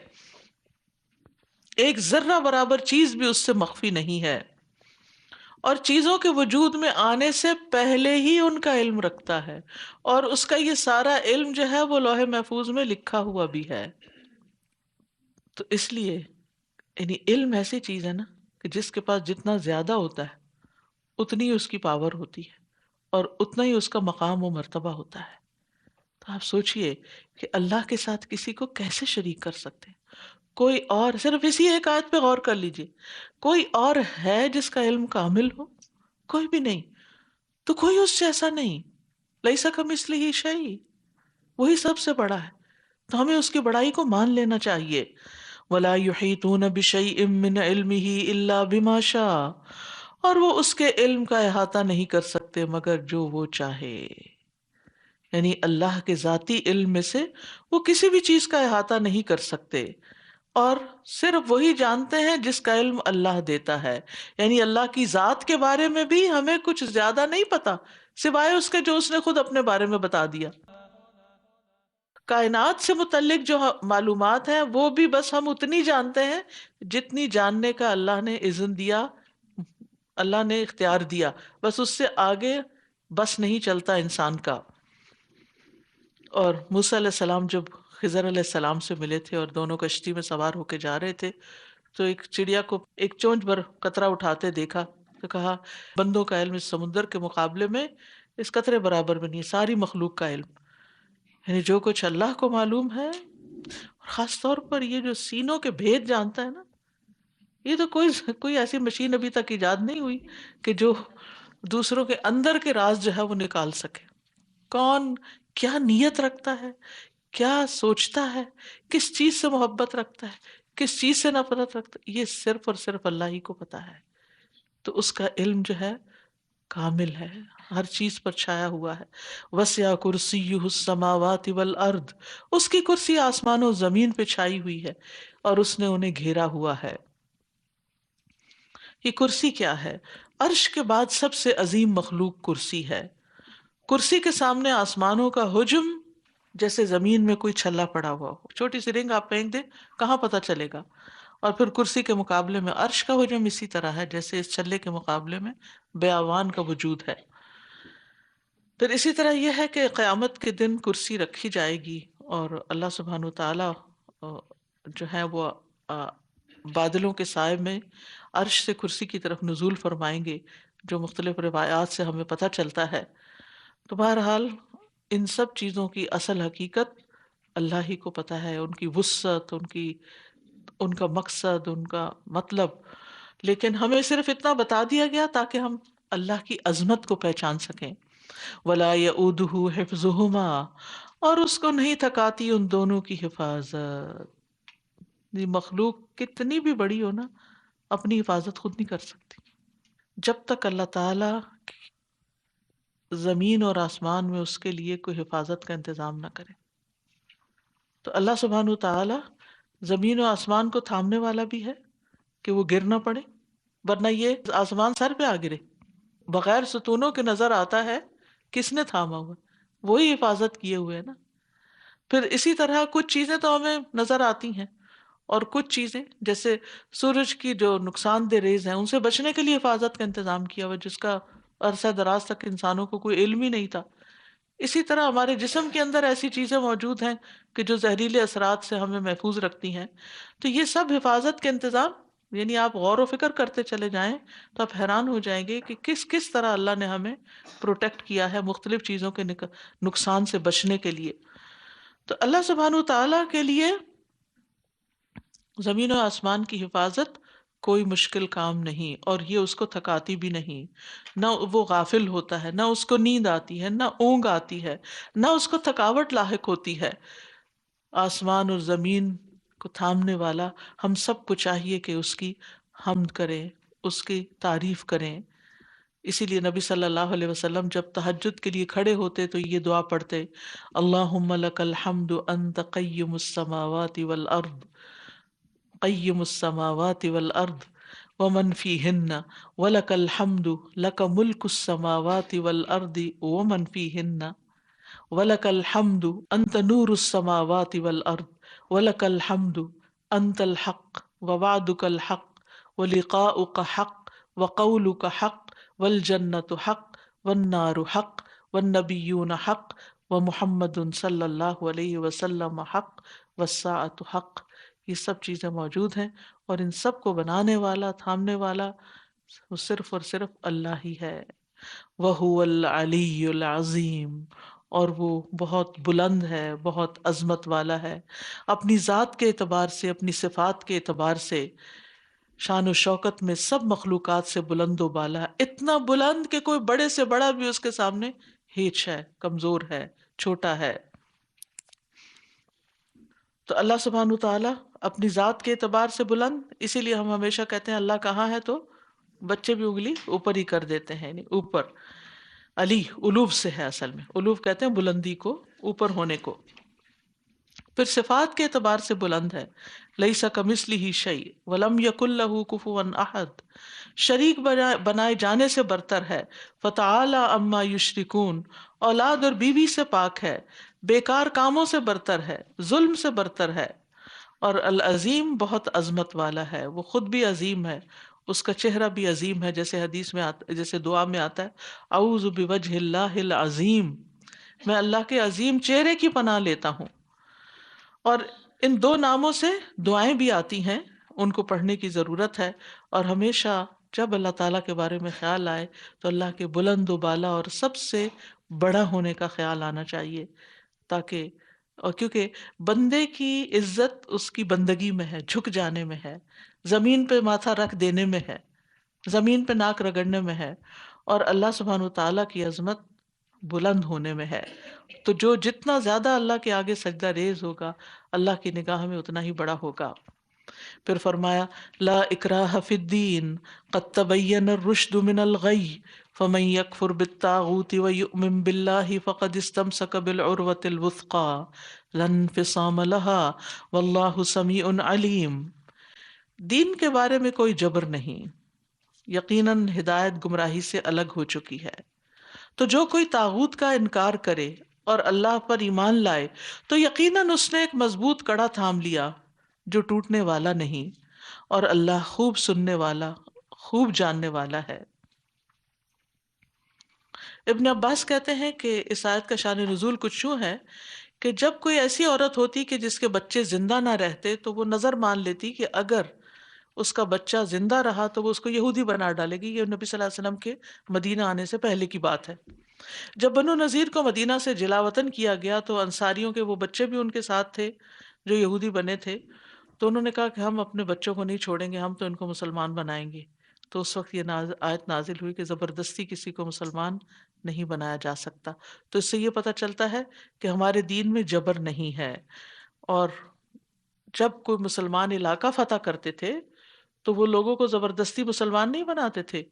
ایک ذرہ برابر چیز بھی اس سے مخفی نہیں ہے، اور چیزوں کے وجود میں آنے سے پہلے ہی ان کا علم رکھتا ہے، اور اس کا یہ سارا علم جو ہے وہ لوح محفوظ میں لکھا ہوا بھی ہے۔ تو اس لیے یعنی علم ایسی چیز ہے نا کہ جس کے پاس جتنا زیادہ ہوتا ہے اتنی ہی اس کی پاور ہوتی ہے اور اتنا ہی اس کا مقام و مرتبہ ہوتا ہے۔ تو آپ سوچئے کہ اللہ کے ساتھ کسی کو کیسے شریک کر سکتے ہیں؟ کوئی اور، صرف اسی ایک آیت پہ غور کر لیجئے، کوئی اور ہے جس کا علم کامل ہو؟ کوئی بھی نہیں، تو کوئی اس جیسا نہیں، لیس کمثلہ شیء، وہی سب سے بڑا ہے، تو ہمیں اس کی بڑائی کو مان لینا چاہیے۔ ولا یحیطون بشیء من علمہ الا بما شاء، اور وہ اس کے علم کا احاطہ نہیں کر سکتے مگر جو وہ چاہے، یعنی اللہ کے ذاتی علم میں سے وہ کسی بھی چیز کا احاطہ نہیں کر سکتے، اور صرف وہی جانتے ہیں جس کا علم اللہ دیتا ہے، یعنی اللہ کی ذات کے بارے میں بھی ہمیں کچھ زیادہ نہیں پتا سوائے اس کے جو اس نے خود اپنے بارے میں بتا دیا۔ کائنات سے متعلق جو معلومات ہیں وہ بھی بس ہم اتنی جانتے ہیں جتنی جاننے کا اللہ نے اذن دیا، اللہ نے اختیار دیا، بس اس سے آگے بس نہیں چلتا انسان کا۔ اور موسیٰ علیہ السلام جب خضر علیہ السلام سے ملے تھے اور دونوں کشتی میں سوار ہو کے جا رہے تھے تو ایک چڑیا کو ایک چونچ بھر قطرہ اٹھاتے دیکھا تو کہا بندوں کا علم اس سمندر کے مقابلے میں اس قطرے برابر بھی نہیں، ساری مخلوق کا علم، یعنی جو کچھ اللہ کو معلوم ہے، اور خاص طور پر یہ جو سینوں کے بھید جانتا ہے نا، یہ تو کوئی ایسی مشین ابھی تک ایجاد نہیں ہوئی کہ جو دوسروں کے اندر کے راز جو ہے وہ نکال سکے۔ کون کیا نیت رکھتا ہے، کیا سوچتا ہے، کس چیز سے محبت رکھتا ہے، کس چیز سے نفرت رکھتا ہے، یہ صرف اور صرف اللہ ہی کو پتا ہے۔ تو اس کا علم جو ہے کامل ہے، ہر چیز پر چھایا ہوا ہے۔ وسع کرسیہ السماوات والارض، اس کی کرسی آسمان و زمین پہ چھائی ہوئی ہے اور اس نے انہیں گھیرا ہوا ہے۔ یہ کرسی کیا ہے؟ عرش کے بعد سب سے عظیم مخلوق کرسی ہے۔ کرسی کے سامنے آسمانوں کا حجم جیسے زمین میں کوئی چھلا پڑا ہوا ہو، چھوٹی سی رنگ آپ پھینک دیں کہاں پتہ چلے گا؟ اور پھر کرسی کے مقابلے میں عرش کا حجم اسی طرح ہے جیسے اس چھلے کے مقابلے میں بیابان کا وجود ہے۔ پھر اسی طرح یہ ہے کہ قیامت کے دن کرسی رکھی جائے گی اور اللہ سبحانہ و تعالی جو ہے وہ بادلوں کے سائے میں عرش سے کرسی کی طرف نزول فرمائیں گے، جو مختلف روایات سے ہمیں پتہ چلتا ہے۔ تو بہرحال ان سب چیزوں کی اصل حقیقت اللہ ہی کو پتہ ہے، ان کی وسعت، ان کا مقصد، ان کا مطلب، لیکن ہمیں صرف اتنا بتا دیا گیا تاکہ ہم اللہ کی عظمت کو پہچان سکیں۔ وَلَا يَئُودُهُ حِفْظُهُمَا، اور اس کو نہیں تھکاتی ان دونوں کی حفاظت۔ یہ مخلوق کتنی بھی بڑی ہو نا، اپنی حفاظت خود نہیں کر سکتی جب تک اللہ تعالی زمین اور آسمان میں اس کے لیے کوئی حفاظت کا انتظام نہ کرے۔ تو اللہ سبحانہ تعالی زمین و آسمان کو تھامنے والا بھی ہے کہ وہ گر نہ پڑے، ورنہ یہ آسمان سر پہ آ گرے۔ بغیر ستونوں کے نظر آتا ہے، کس نے تھاما ہوا؟ وہی حفاظت کیے ہوئے ہے نا۔ پھر اسی طرح کچھ چیزیں تو ہمیں نظر آتی ہیں، اور کچھ چیزیں جیسے سورج کی جو نقصان دہ ریز ہیں ان سے بچنے کے لیے حفاظت کا انتظام کیا ہوا، جس کا عرصہ دراز تک انسانوں کو کوئی علم ہی نہیں تھا۔ اسی طرح ہمارے جسم کے اندر ایسی چیزیں موجود ہیں کہ جو زہریلے اثرات سے ہمیں محفوظ رکھتی ہیں۔ تو یہ سب حفاظت کے انتظام، یعنی آپ غور و فکر کرتے چلے جائیں تو آپ حیران ہو جائیں گے کہ کس کس طرح اللہ نے ہمیں پروٹیکٹ کیا ہے مختلف چیزوں کے نقصان سے بچنے کے لیے۔ تو اللہ سبحانہ تعالیٰ کے لیے زمین و آسمان کی حفاظت کوئی مشکل کام نہیں، اور یہ اس کو تھکاتی بھی نہیں، نہ وہ غافل ہوتا ہے، نہ اس کو نیند آتی ہے، نہ اونگ آتی ہے، نہ اس کو تھکاوٹ لاحق ہوتی ہے۔ آسمان اور زمین کو تھامنے والا ہم سب کو چاہیے کہ اس کی حمد کریں، اس کی تعریف کریں۔ اسی لیے نبی صلی اللہ علیہ وسلم جب تہجد کے لیے کھڑے ہوتے تو یہ دعا پڑھتے: اللہم لک الحمد انت قیم السماوات والارض، قیم السماوات والارض ومن فیہن، ولک الحمد لک ملک السماوات والارض ومن فیہن، وَلَكَ الْحَمْدُ أَنْتَ نُورُ السَّمَاوَاتِ وَالْأَرْضِ وَلَكَ الْحَمْدُ أَنْتَ الْحَقُّ وَوَعْدُكَ الْحَقُّ وَلِقَاؤُكَ حَقٌّ وَقَوْلُكَ حَقٌّ وَالْجَنَّةُ حَقٌّ وَالنَّارُ حَقٌّ وَالنَّبِيُّونَ حَقٌّ وَمُحَمَّدٌ صلی اللہ علیہ وسلم حق وَالسَّاعَةُ حق۔ یہ سب چیزیں موجود ہیں، اور ان سب کو بنانے والا، تھامنے والا وہ صرف اور صرف اللہ ہی ہے۔ وَهُوَ الْعَلِيُّ الْعَظِيمُ، اور وہ بہت بلند ہے، بہت عظمت والا ہے، اپنی ذات کے اعتبار سے، اپنی صفات کے اعتبار سے، شان و شوکت میں سب مخلوقات سے بلند و بالا ہے، اتنا بلند کہ کوئی بڑے سے بڑا بھی اس کے سامنے ہیچ ہے، کمزور ہے، چھوٹا ہے۔ تو اللہ سبحانہ تعالیٰ اپنی ذات کے اعتبار سے بلند، اسی لیے ہم ہمیشہ کہتے ہیں اللہ کہاں ہے، تو بچے بھی انگلی اوپر ہی کر دیتے ہیں، یعنی اوپر۔ علی علوف سے ہے، اصل میں علوف کہتے ہیں بلندی کو، اوپر ہونے کو۔ پھر صفات کے اعتبار سے بلند ہے، لیس کمثلہ شیء ولم یکن لہ کفوا احد، شریک بنائے جانے سے برتر ہے، فتعالی عما یشرکون، اولاد اور بیوی سے پاک ہے، بیکار کاموں سے برتر ہے، ظلم سے برتر ہے، اور العظیم بہت عظمت والا ہے، وہ خود بھی عظیم ہے، اس کا چہرہ بھی عظیم ہے، جیسے حدیث میں جیسے دعا میں آتا ہے: اعوذ بوجہ اللہ العظیم، میں اللہ کے عظیم چہرے کی پناہ لیتا ہوں۔ اور ان دو ناموں سے دعائیں بھی آتی ہیں، ان کو پڑھنے کی ضرورت ہے، اور ہمیشہ جب اللہ تعالیٰ کے بارے میں خیال آئے تو اللہ کے بلند و بالا اور سب سے بڑا ہونے کا خیال آنا چاہیے، تاکہ، اور کیونکہ بندے کی عزت اس کی بندگی میں ہے، جھک جانے میں ہے، زمین پہ ماتھا رکھ دینے میں ہے، زمین پہ ناک رگڑنے میں ہے، اور اللہ سبحانہ تعالیٰ کی عظمت بلند ہونے میں ہے۔ تو جو جتنا زیادہ اللہ کے آگے سجدہ ریز ہوگا، اللہ کی نگاہ میں اتنا ہی بڑا ہوگا۔ پھر فرمایا: لا اکراہ فی الدین قد تبین الرشد من الغی فمن یکفر بالطاغوت ویؤمن باللہ فقد استمسک بالعروۃ الوثقی لا انفصام لها واللہ سمیع علیم۔ دین کے بارے میں کوئی جبر نہیں، یقیناً ہدایت گمراہی سے الگ ہو چکی ہے، تو جو کوئی طاغوت کا انکار کرے اور اللہ پر ایمان لائے تو یقیناً اس نے ایک مضبوط کڑا تھام لیا جو ٹوٹنے والا نہیں، اور اللہ خوب سننے والا، خوب جاننے والا ہے۔ ابن عباس کہتے ہیں کہ اس آیت کا شان نزول کچھ یوں ہے کہ جب کوئی ایسی عورت ہوتی کہ جس کے بچے زندہ نہ رہتے تو وہ نظر مان لیتی کہ اگر اس کا بچہ زندہ رہا تو وہ اس کو یہودی بنا ڈالے گی. یہ نبی صلی اللہ علیہ وسلم کے مدینہ آنے سے پہلے کی بات ہے. جب بنو نذیر کو مدینہ سے جلا وطن کیا گیا تو انصاریوں کے وہ بچے بھی ان کے ساتھ تھے جو یہودی بنے تھے. تو انہوں نے کہا کہ ہم اپنے بچوں کو نہیں چھوڑیں گے, ہم تو ان کو مسلمان بنائیں گے. تو اس وقت یہ آیت نازل ہوئی کہ زبردستی کسی کو مسلمان نہیں بنایا جا سکتا. تو اس سے یہ پتہ چلتا ہے کہ ہمارے دین میں جبر نہیں ہے. اور جب کوئی مسلمان علاقہ فتح کرتے تھے تو وہ لوگوں کو زبردستی مسلمان نہیں بناتے تھے,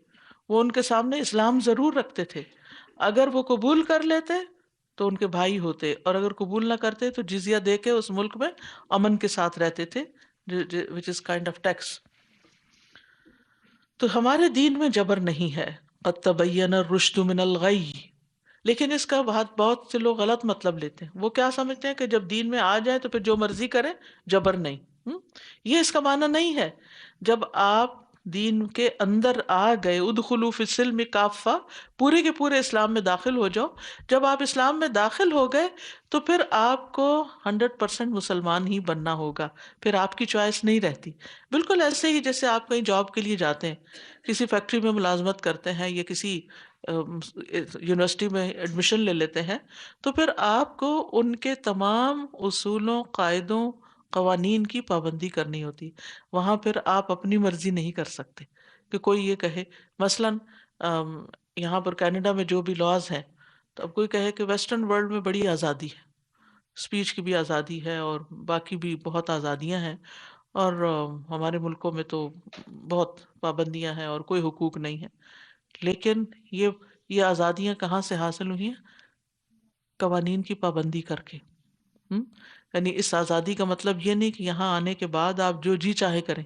وہ ان کے سامنے اسلام ضرور رکھتے تھے. اگر وہ قبول کر لیتے تو ان کے بھائی ہوتے, اور اگر قبول نہ کرتے تو جزیہ دے کے اس ملک میں امن کے ساتھ رہتے تھے, which is kind of tax. تو ہمارے دین میں جبر نہیں ہے. قد تبین الرشد من الغی. لیکن اس کا بہت سے لوگ غلط مطلب لیتے ہیں. وہ کیا سمجھتے ہیں کہ جب دین میں آ جائے تو پھر جو مرضی کرے, جبر نہیں. یہ اس کا معنی نہیں ہے. جب آپ دین کے اندر آ گئے, ادخلوا فی السلم کافہ, پورے کے پورے اسلام میں داخل ہو جاؤ. جب آپ اسلام میں داخل ہو گئے تو پھر آپ کو 100% مسلمان ہی بننا ہوگا, پھر آپ کی چوائس نہیں رہتی. بالکل ایسے ہی جیسے آپ کہیں جاب کے لیے جاتے ہیں, کسی فیکٹری میں ملازمت کرتے ہیں یا کسی یونیورسٹی میں ایڈمیشن لے لیتے ہیں, تو پھر آپ کو ان کے تمام اصولوں, قاعدوں, قوانین کی پابندی کرنی ہوتی. وہاں پھر آپ اپنی مرضی نہیں کر سکتے کہ کوئی یہ کہے. مثلاً یہاں پر کینیڈا میں جو بھی لاز ہیں, تو اب کوئی کہے کہ ویسٹرن ورلڈ میں بڑی آزادی ہے, اسپیچ کی بھی آزادی ہے اور باقی بھی بہت آزادیاں ہیں, اور ہمارے ملکوں میں تو بہت پابندیاں ہیں اور کوئی حقوق نہیں ہے. لیکن یہ آزادیاں کہاں سے حاصل ہوئی ہیں؟ قوانین کی پابندی کر کے. یعنی اس آزادی کا مطلب یہ نہیں کہ یہاں آنے کے بعد آپ جو جی چاہے کریں,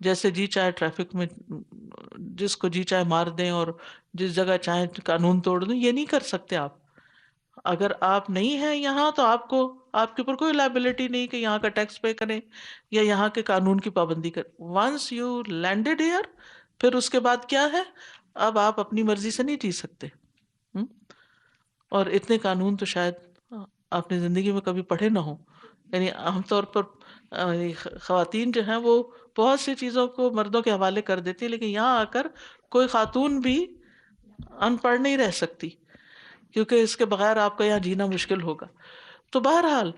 جیسے جی چاہے ٹریفک میں جس کو جی چاہے مار دیں اور جس جگہ چاہے قانون توڑ دیں. یہ نہیں کر سکتے آپ. اگر آپ نہیں ہیں یہاں تو آپ کے اوپر کوئی لائبلٹی نہیں کہ یہاں کا ٹیکس پے کریں یا یہاں کے قانون کی پابندی کریں. ونس یو لینڈڈ ہیئر, پھر اس کے بعد کیا ہے, اب آپ اپنی مرضی سے نہیں جی سکتے. اور اتنے قانون تو شاید آپ نے زندگی میں کبھی پڑھے نہ ہوں. یعنی عام طور پر خواتین جو ہیں وہ بہت سی چیزوں کو مردوں کے حوالے کر دیتی ہیں, لیکن یہاں آ کر کوئی خاتون بھی ان پڑھ نہیں رہ سکتی, کیونکہ اس کے بغیر آپ کا یہاں جینا مشکل ہوگا. تو بہرحال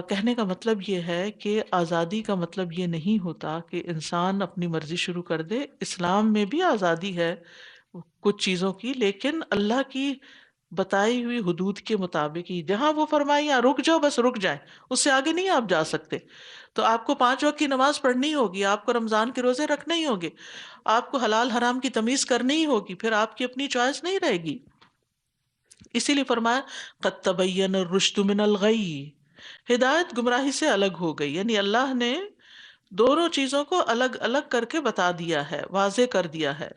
کہنے کا مطلب یہ ہے کہ آزادی کا مطلب یہ نہیں ہوتا کہ انسان اپنی مرضی شروع کر دے. اسلام میں بھی آزادی ہے کچھ چیزوں کی, لیکن اللہ کی بتائی ہوئی حدود کے مطابق ہی. جہاں وہ فرمائے یہاں رک جاؤ, بس رک جائے, اس سے آگے نہیں آپ جا سکتے. تو آپ کو 5 وقت کی نماز پڑھنی ہوگی, آپ کو رمضان کے روزے رکھنے ہی ہوگے, آپ کو حلال حرام کی تمیز کرنی ہی ہوگی, پھر آپ کی اپنی چوائس نہیں رہے گی. اسی لیے فرمایا قد تبین الرشد من الغی, ہدایت گمراہی سے الگ ہو گئی. یعنی اللہ نے دونوں چیزوں کو الگ الگ کر کے بتا دیا ہے, واضح کر دیا ہے.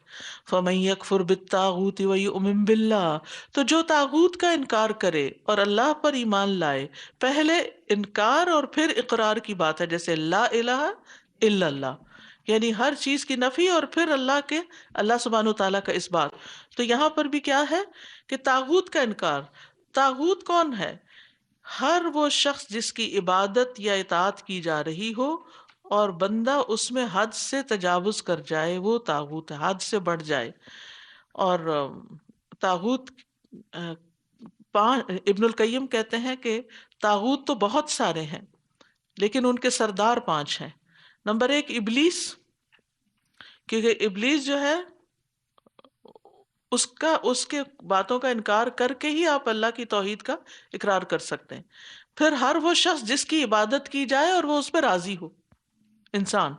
فَمَن يَكْفُرْ بِالطَّاغُوتِ وَيُؤْمِن بِاللَّهِ, تو جو طاغوت کا انکار کرے اور اللہ پر ایمان لائے. پہلے انکار اور پھر اقرار کی بات ہے, جیسے لا الہ الا اللہ, یعنی ہر چیز کی نفی اور پھر اللہ سبحانہ وتعالیٰ کا اس بات. تو یہاں پر بھی کیا ہے کہ طاغوت کا انکار. طاغوت کون ہے؟ ہر وہ شخص جس کی عبادت یا اطاعت کی جا رہی ہو اور بندہ اس میں حد سے تجاوز کر جائے, وہ طاغوت ہے, حد سے بڑھ جائے. اور طاغوت ابن القیم کہتے ہیں کہ طاغوت تو بہت سارے ہیں لیکن ان کے سردار 5 ہیں. نمبر 1 ابلیس, کیونکہ ابلیس جو ہے اس کے باتوں کا انکار کر کے ہی آپ اللہ کی توحید کا اقرار کر سکتے ہیں. پھر ہر وہ شخص جس کی عبادت کی جائے اور وہ اس پہ راضی ہو, انسان,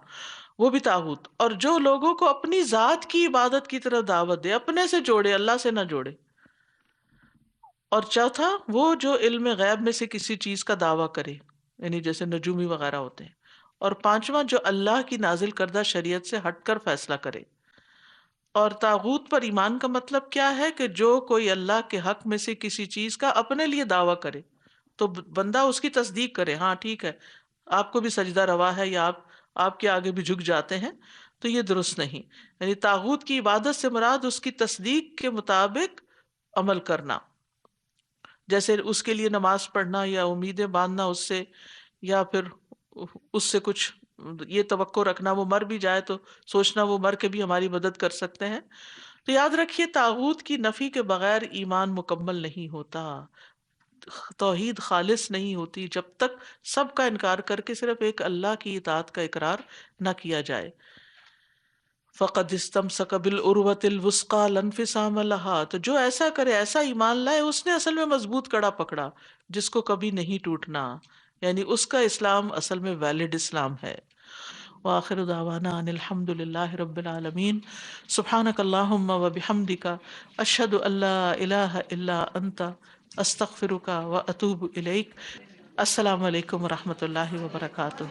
وہ بھی طاغوت. اور جو لوگوں کو اپنی ذات کی عبادت کی طرف دعوت دے, اپنے سے جوڑے, اللہ سے نہ جوڑے. اور چوتھا وہ جو علم غیب میں سے کسی چیز کا دعویٰ کرے, یعنی جیسے نجومی وغیرہ ہوتے ہیں. اور پانچواں جو اللہ کی نازل کردہ شریعت سے ہٹ کر فیصلہ کرے. اور طاغوت پر ایمان کا مطلب کیا ہے کہ جو کوئی اللہ کے حق میں سے کسی چیز کا اپنے لیے دعویٰ کرے تو بندہ اس کی تصدیق کرے, ہاں ٹھیک ہے آپ کو بھی سجدہ روا ہے یا آپ کے آگے بھی جھک جاتے ہیں, تو یہ درست نہیں. یعنی طاغوت کی عبادت سے مراد اس کی تصدیق کے مطابق عمل کرنا, جیسے اس کے لیے نماز پڑھنا یا امیدیں باندھنا اس سے, یا پھر اس سے کچھ یہ توقع رکھنا وہ مر بھی جائے تو سوچنا وہ مر کے بھی ہماری مدد کر سکتے ہیں. تو یاد رکھیے طاغوت کی نفی کے بغیر ایمان مکمل نہیں ہوتا، توحید خالص نہیں ہوتی جب تک سب کا انکار کر کے صرف ایک اللہ کی اطاعت کا اقرار نہ کیا جائے. فقد استمسک بالعروۃ الوثقی لا انفصام لها، تو جو ایسا کرے، ایسا ایمان لائے، اس نے اصل میں مضبوط کڑا پکڑا جس کو کبھی نہیں ٹوٹنا، یعنی اس کا اسلام اصل میں ویلڈ اسلام ہے. وآخر دعوانا ان الحمد للہ رب العالمین. سبحانک اللہم وبحمدک، اشہد ان لا الہ الا انت، استغفرک واتوب الیک. السلام علیکم ورحمۃ اللہ وبرکاتہ.